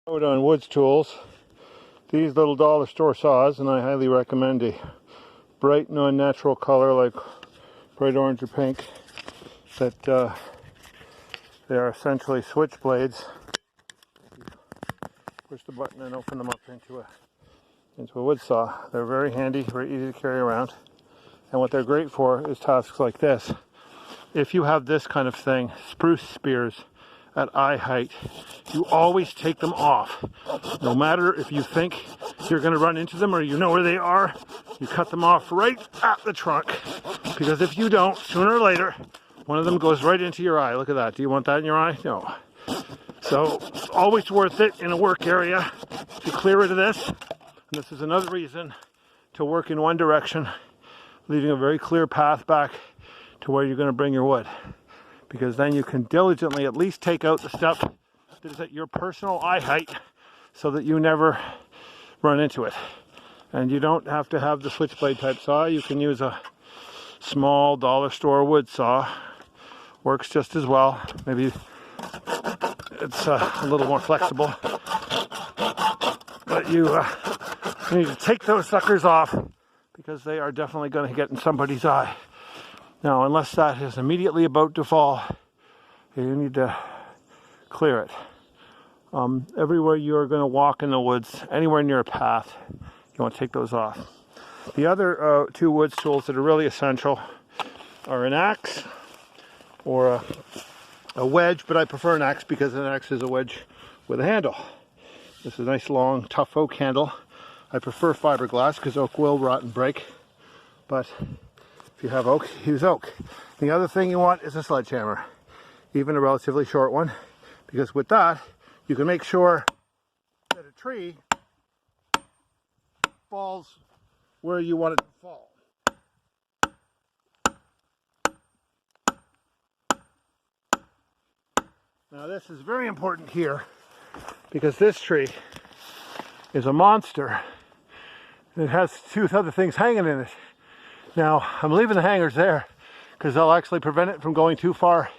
Out on Woods Tools, these little dollar store saws, and I highly recommend a bright non-natural color like bright orange or pink, that they are essentially switchblades. Push the button and open them up into a wood saw. They're very handy, very easy to carry around, and what they're great for is tasks like this. If you have this kind of thing, spruce spears at eye height, you always take them off. No matter if you think you're going to run into them or you know where they are, you cut them off right at the trunk. Because if you don't, sooner or later, one of them goes right into your eye. Look at that. Do you want that in your eye? No. So it's always worth it in a work area to clear rid of this. And this is another reason to work in one direction, leaving a very clear path back to where you're going to bring your wood. Because then you can diligently at least take out the stuff that is at your personal eye height so that you never run into it. And you don't have to have the switchblade type saw. You can use a small dollar store wood saw. Works just as well. Maybe it's a little more flexible. But you need to take those suckers off because they are definitely going to get in somebody's eye. Now, unless that is immediately about to fall, you need to clear it. Everywhere you're going to walk in the woods, anywhere near a path, you want to take those off. The other two woods tools that are really essential are an axe or a wedge, but I prefer an axe because an axe is a wedge with a handle. This is a nice long tough oak handle. I prefer fiberglass because oak will rot and break, but if you have oak, use oak. The other thing you want is a sledgehammer, even a relatively short one, because with that you can make sure that a tree falls where you want it to fall. Now this is very important here because this tree is a monster. It has two other things hanging in it. Now, I'm leaving the hangers there because they'll actually prevent it from going too far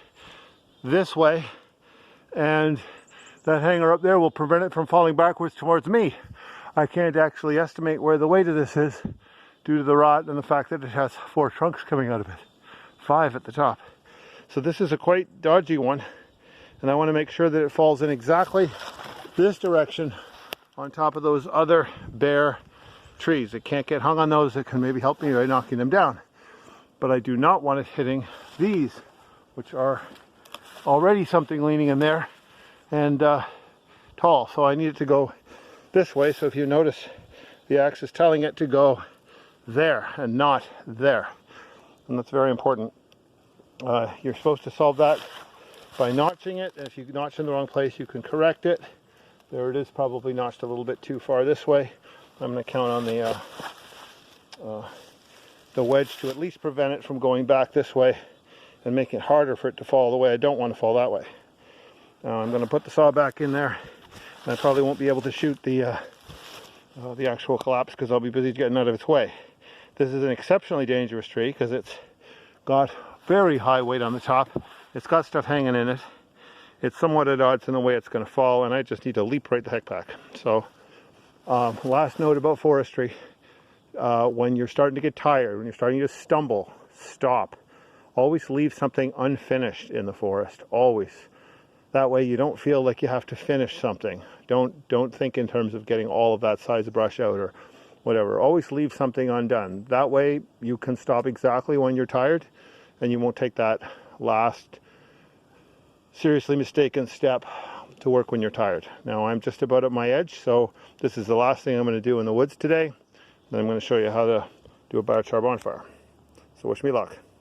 this way, and that hanger up there will prevent it from falling backwards towards me. I can't actually estimate where the weight of this is due to the rot and the fact that it has 4 trunks coming out of it, 5 at the top. So this is a quite dodgy one, and I want to make sure that it falls in exactly this direction on top of those other bare trees. It can't get hung on those. It can maybe help me by knocking them down, but I do not want it hitting these, which are already something leaning in there and tall. So I need it to go this way. So if you notice, the axe is telling it to go there and not there, and that's very important. You're supposed to solve that by notching it, and if you notch in the wrong place, you can correct it. There it is, probably notched a little bit too far this way. I'm going to count on the wedge to at least prevent it from going back this way and make it harder for it to fall the way I don't want to fall that way. Now I'm going to put the saw back in there, and I probably won't be able to shoot the actual collapse because I'll be busy getting out of its way. This is an exceptionally dangerous tree because it's got very high weight on the top. It's got stuff hanging in it. It's somewhat at odds in the way it's going to fall, and I just need to leap right the heck back. So last note about forestry, when you're starting to get tired, when you're starting to stumble, stop. Always leave something unfinished in the forest, always. That way you don't feel like you have to finish something. Don't think in terms of getting all of that size of brush out or whatever. Always leave something undone. That way you can stop exactly when you're tired, and you won't take that last seriously mistaken step to work when you're tired. Now I'm just about at my edge, so this is the last thing I'm going to do in the woods today. Then I'm going to show you how to do a biochar bonfire. So wish me luck.